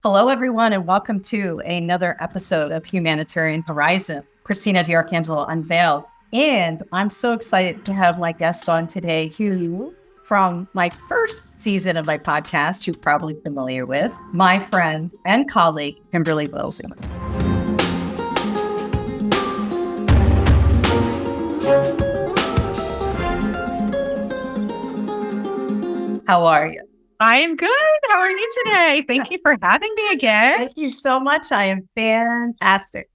Hello, everyone, and welcome to another episode of Humanitarian Horizons. Christina DiArcangelo Unveiled. And I'm so excited to have my guest on today, who, from my first season of my podcast, you're probably familiar with, my friend and colleague, Kimberly Wilsey. How are you? I am good. How are you today? Thank you for having me again. Thank you so much. I am fantastic.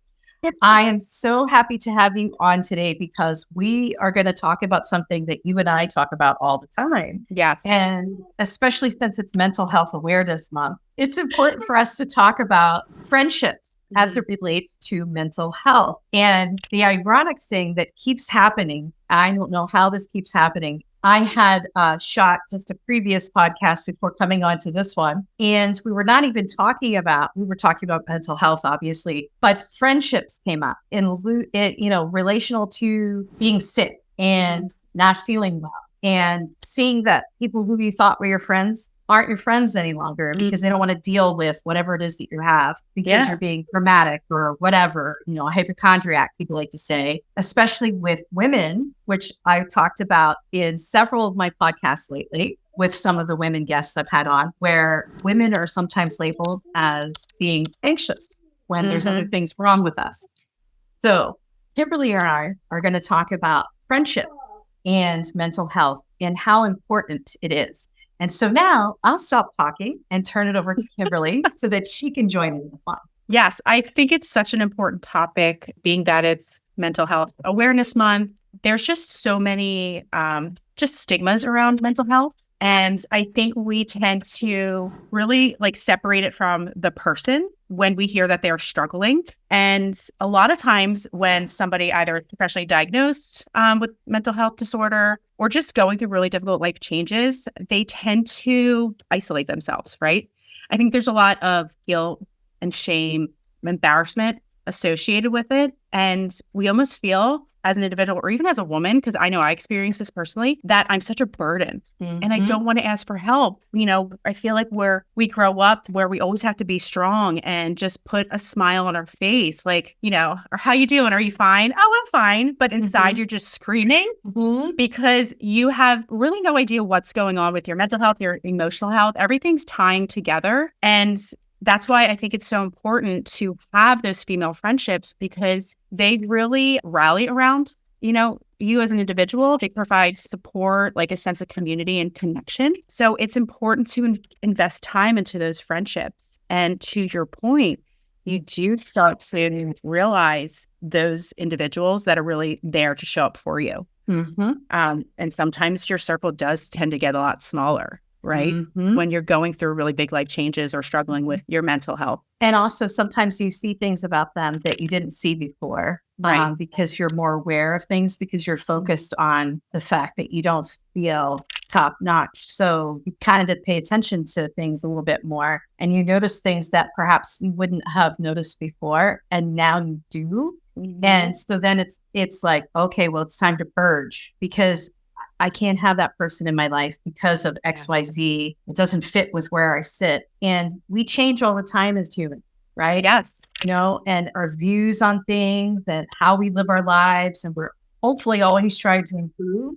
I am so happy to have you on today because we are going to talk about something that you and I talk about all the time. Yes. And especially since it's Mental Health Awareness Month, it's important for us to talk about friendships as it relates to mental health. And the ironic thing that keeps happening, I don't know how this keeps happening. I had shot just a previous podcast before coming on to this one. And we were not even talking about, we were talking about mental health, obviously, but friendships came up in, relational to being sick and not feeling well and seeing that people who you thought were your friends aren't your friends any longer because they don't want to deal with whatever it is that you have because you're being dramatic or whatever, a hypochondriac, people like to say, especially with women, which I've talked about in several of my podcasts lately with some of the women guests I've had on, where women are sometimes labeled as being anxious when there's other things wrong with us. So Kimberly and I are going to talk about friendship and mental health and how important it is. And so now I'll stop talking and turn it over to Kimberly so that she can join in the fun. Yes, I think it's such an important topic, being that it's Mental Health Awareness Month. There's just so many just stigmas around mental health. And I think we tend to really separate it from the person when we hear that they're struggling. And a lot of times when somebody either is professionally diagnosed with mental health disorder or just going through really difficult life changes, they tend to isolate themselves, right? I think there's a lot of guilt and shame, embarrassment associated with it. And we almost feel as an individual or even as a woman, because I know I experienced this personally, that I'm such a burden and I don't want to ask for help. I feel like we grow up where we always have to be strong and just put a smile on our face. Or how you doing? Are you fine? Oh, I'm fine. But inside you're just screaming because you have really no idea what's going on with your mental health, your emotional health. Everything's tying together. And that's why I think it's so important to have those female friendships because they really rally around, you as an individual. They provide support, like a sense of community and connection. So it's important to invest time into those friendships. And to your point, you do start to realize those individuals that are really there to show up for you. And sometimes your circle does tend to get a lot smaller. Right? When you're going through really big life changes or struggling with your mental health. And also sometimes you see things about them that you didn't see before, right? Because you're more aware of things because you're focused on the fact that you don't feel top notch. So you kind of pay attention to things a little bit more and you notice things that perhaps you wouldn't have noticed before. And now you do. And so then it's like, okay, well, it's time to purge because I can't have that person in my life because of XYZ. It doesn't fit with where I sit. And we change all the time as humans, right? Yes. And our views on things and how we live our lives. And we're hopefully always trying to improve,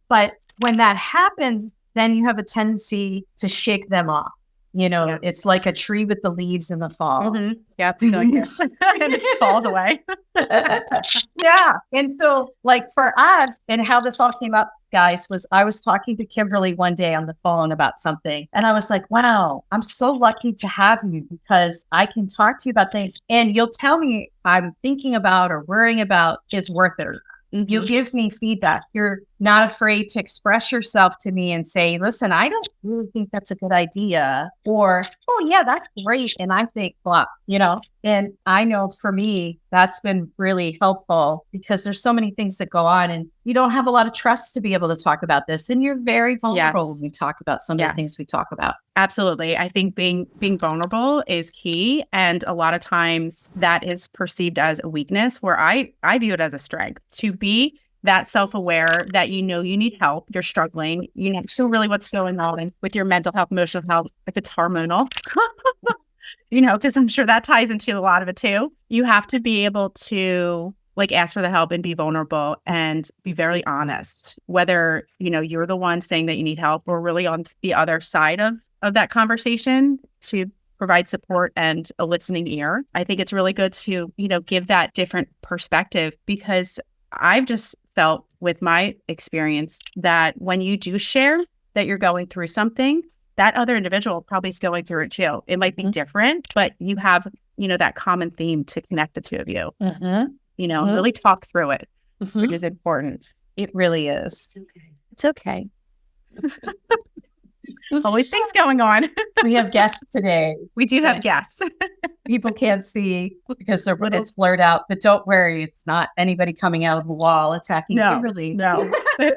But when that happens, then you have a tendency to shake them off. It's like a tree with the leaves in the fall. Yep. And it just falls away. Yeah. And so for us and how this all came up, guys, was I was talking to Kimberly one day on the phone about something. And I was like, wow, I'm so lucky to have you because I can talk to you about things and you'll tell me I'm thinking about or worrying about it's worth it or not. You give me feedback. You're not afraid to express yourself to me and say, listen, I don't really think that's a good idea. Or, oh, yeah, that's great. And I think, blah, and I know for me, that's been really helpful because there's so many things that go on and you don't have a lot of trust to be able to talk about this. And you're very vulnerable when we talk about some of the things we talk about. Absolutely. I think being vulnerable is key. And a lot of times that is perceived as a weakness where I view it as a strength to be that self-aware that you need help, you're struggling, you know really what's going on with your mental health, emotional health, if it's hormonal. because I'm sure that ties into a lot of it too. You have to be able to like ask for the help and be vulnerable and be very honest, whether, you're the one saying that you need help or really on the other side of that conversation to provide support and a listening ear. I think it's really good to, give that different perspective, because I've just felt with my experience that when you do share that you're going through something, that other individual probably is going through it too. It might be different, but you have, that common theme to connect the two of you. Really talk through it, which is important. It really is. It's okay. Always things going on. We have guests today. We do have guests. People can't see because it's blurred out, but don't worry. It's not anybody coming out of the wall attacking Kimberly. No. But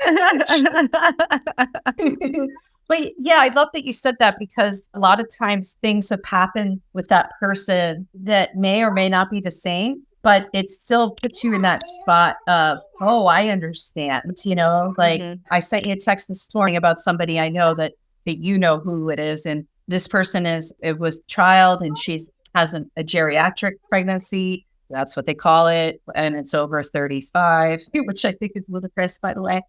yeah, I love that you said that, because a lot of times things have happened with that person that may or may not be the same, but it still puts you in that spot of, oh, I understand, I sent you a text this morning about somebody I know that you know who it is. And this person it was a child, and has a geriatric pregnancy. That's what they call it. And it's over 35, which I think is ludicrous, by the way,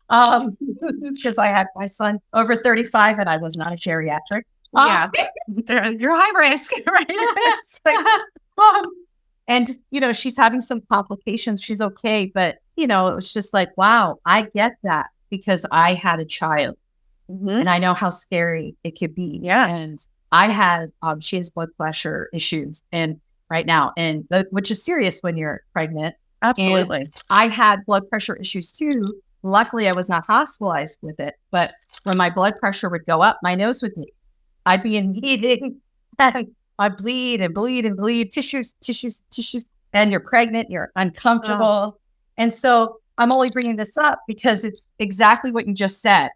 because I had my son over 35 and I was not a geriatric. Yeah, you're high risk, right? And, she's having some complications. She's okay. But, it was just like, wow, I get that, because I had a child and I know how scary it could be. Yeah. And I had, she has blood pressure issues right now, which is serious when you're pregnant. Absolutely. And I had blood pressure issues too. Luckily, I was not hospitalized with it. But when my blood pressure would go up, my nose would bleed. I'd be in meetings and I'd bleed and bleed and bleed, tissues. And you're pregnant, you're uncomfortable. Oh. And so I'm only bringing this up because it's exactly what you just said.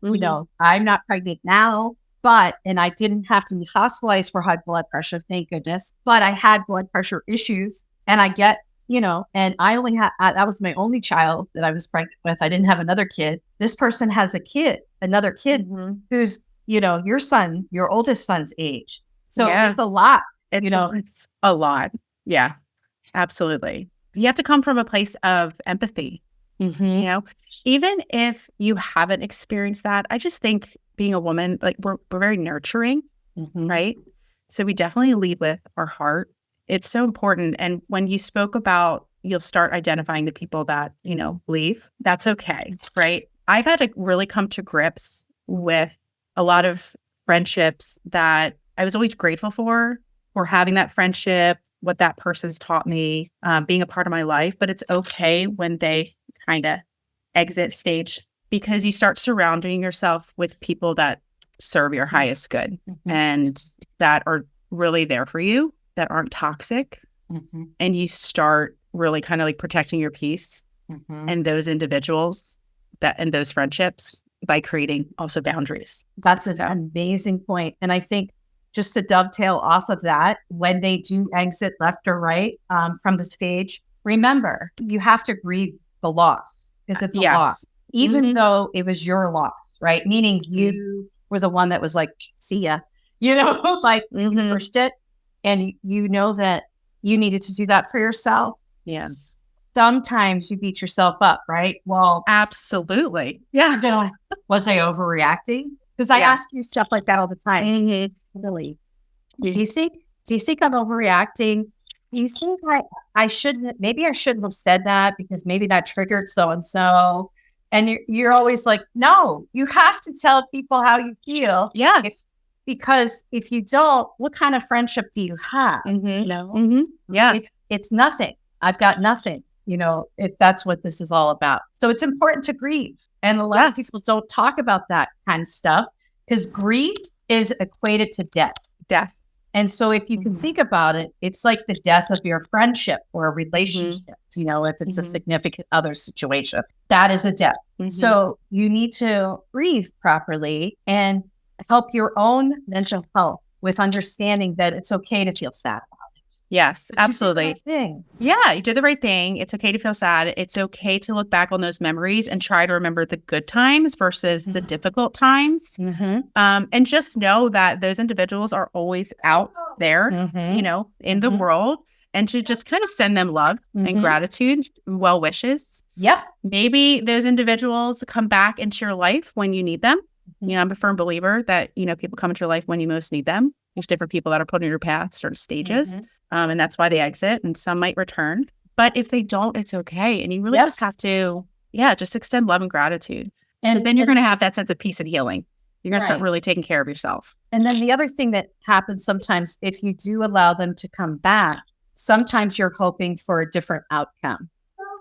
I'm not pregnant now, and I didn't have to be hospitalized for high blood pressure, thank goodness. But I had blood pressure issues, and I get, and I only had, that was my only child that I was pregnant with. I didn't have another kid. This person has another kid who's, your oldest son's age. So it's a lot, It's a lot. Yeah, absolutely. You have to come from a place of empathy. Even if you haven't experienced that, I just think being a woman, like we're very nurturing, right? So we definitely lead with our heart. It's so important. And when you spoke about, you'll start identifying the people that, leave, that's okay, right? I've had to really come to grips with a lot of friendships that I was always grateful for having that friendship, what that person's taught me, being a part of my life. But it's okay when they kind of exit stage, because you start surrounding yourself with people that serve your highest good and that are really there for you, that aren't toxic. And you start really kind of like protecting your peace and those individuals and those friendships by creating also boundaries. That's an amazing point. And I think just to dovetail off of that, when they do exit left or right from the stage, remember, you have to grieve the loss, because it's a loss, even though it was your loss, right? Meaning you were the one that was like, see ya, you pushed it, and you know that you needed to do that for yourself. Yeah. Sometimes you beat yourself up, right? Well, absolutely. Yeah. Was I overreacting? Because I ask you stuff like that all the time. Really? Do you think I'm overreacting? Do you think I shouldn't have said that because maybe that triggered so-and-so? And you're always like, no, you have to tell people how you feel. Yes. Because if you don't, what kind of friendship do you have? Yeah. It's nothing. I've got nothing. If that's what this is all about. So it's important to grieve. And a lot of people don't talk about that kind of stuff, because grief is equated to death. And so if you can think about it, it's like the death of your friendship or a relationship, if it's a significant other situation, that is a death. So you need to grieve properly and help your own mental health with understanding that it's okay to feel sad about it. Yes, But you did the absolutely. right thing. Yeah, you did the right thing. It's okay to feel sad. It's okay to look back on those memories and try to remember the good times versus the difficult times. And just know that those individuals are always out there, in the world, and to just kind of send them love and gratitude, well wishes. Yep. Maybe those individuals come back into your life when you need them. I'm a firm believer that, people come into your life when you most need them. There's different people that are put in your path, certain stages. And that's why they exit, and some might return. But if they don't, it's okay. And you really just have to, just extend love and gratitude. Because then you're going to have that sense of peace and healing. You're going to start really taking care of yourself. And then the other thing that happens sometimes, if you do allow them to come back, sometimes you're hoping for a different outcome,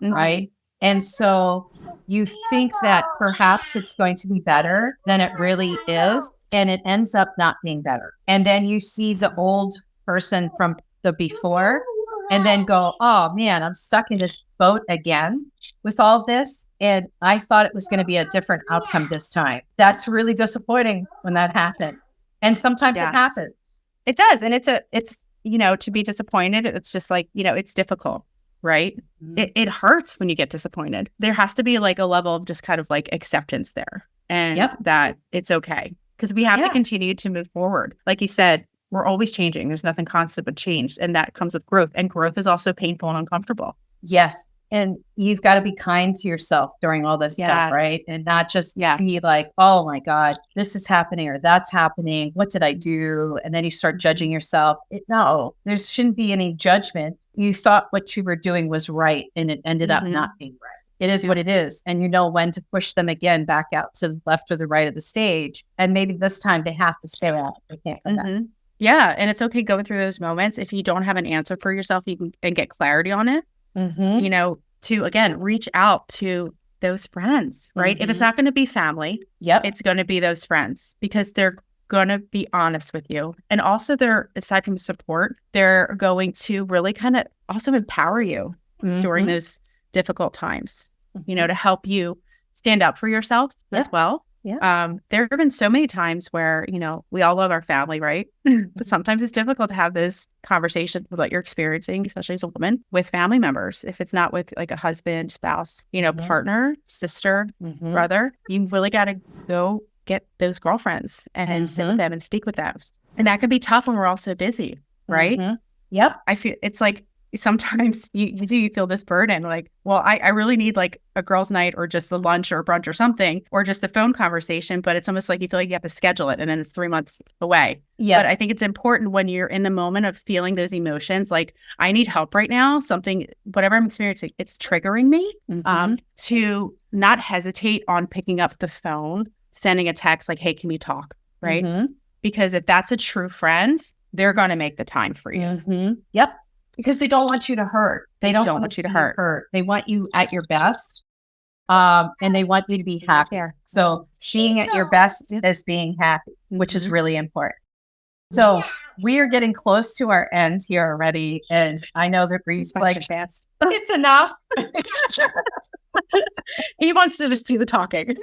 right? And so you think that perhaps it's going to be better than it really is, and it ends up not being better. And then you see the old person from the before and then go, oh man, I'm stuck in this boat again with all of this. And I thought it was going to be a different outcome this time. That's really disappointing when that happens. And sometimes it happens. It does. And it's to be disappointed. It's just like, it's difficult, right? It hurts when you get disappointed. There has to be like a level of just kind of like acceptance there, and that it's okay, because we have to continue to move forward. Like you said, we're always changing. There's nothing constant but change. And that comes with growth. And growth is also painful and uncomfortable. Yes. And you've got to be kind to yourself during all this stuff, right? And not just be like, oh my God, this is happening or that's happening. What did I do? And then you start judging yourself. No, there shouldn't be any judgment. You thought what you were doing was right, and it ended up not being right. It is what it is. And you know when to push them again back out to the left or the right of the stage. And maybe this time they have to stay out. They can't come back. Yeah. And it's okay going through those moments. If you don't have an answer for yourself, you can get clarity on it. To, again, reach out to those friends, right? If it's not going to be family, it's going to be those friends, because they're going to be honest with you. And also they're, aside from support, they're going to really kind of also empower you during those difficult times, to help you stand up for yourself as well. There have been so many times where, we all love our family, right? But sometimes it's difficult to have those conversations with what you're experiencing, especially as a woman, with family members. If it's not with like a husband, spouse, partner, sister, brother, you really got to go get those girlfriends and sit with them and speak with them. And that can be tough when we're all so busy, right? I feel it's like, sometimes you feel this burden, like, well, I really need like a girls' night or just a lunch or brunch or something, or just a phone conversation, but it's almost like you feel like you have to schedule it and then it's 3 months away. But I think it's important when you're in the moment of feeling those emotions, like, I need help right now, something, whatever I'm experiencing, it's triggering me, to not hesitate on picking up the phone, sending a text like, hey, can we talk? Right? Because if that's a true friend, they're going to make the time for you. Because they don't want you to hurt. They don't want you to hurt. They want you at your best. And they want you to be happy. So being at your best is being happy, which is really important. So we are getting close to our end here already. And I know that Bree's like, it's enough. He wants to just do the talking.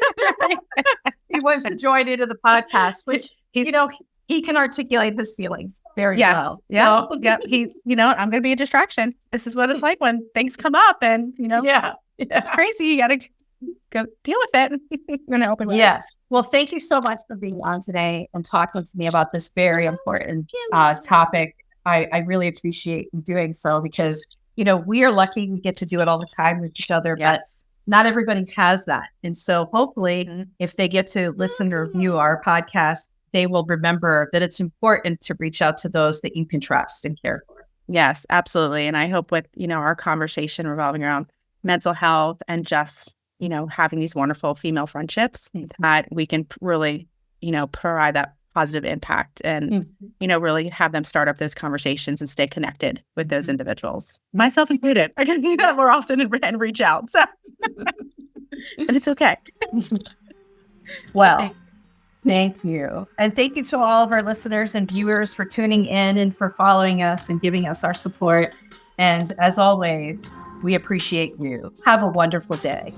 He wants to join into the podcast, which, he can articulate his feelings very well. So, he's, I'm going to be a distraction. This is what it's like when things come up, and, it's crazy. You got to go deal with it. I'm going to open with it. Well, thank you so much for being on today and talking to me about this very important topic. I really appreciate you doing so, because, we are lucky we get to do it all the time with each other, but not everybody has that. And so hopefully if they get to listen or review our podcast, they will remember that it's important to reach out to those that you can trust and care for. Yes, absolutely. And I hope with, our conversation revolving around mental health and just, having these wonderful female friendships, that we can really, provide that positive impact and, really have them start up those conversations and stay connected with those individuals, myself included. I can do that more often and reach out. So, and it's okay. Well, thank you. And thank you to all of our listeners and viewers for tuning in and for following us and giving us our support. And as always, we appreciate you. Have a wonderful day.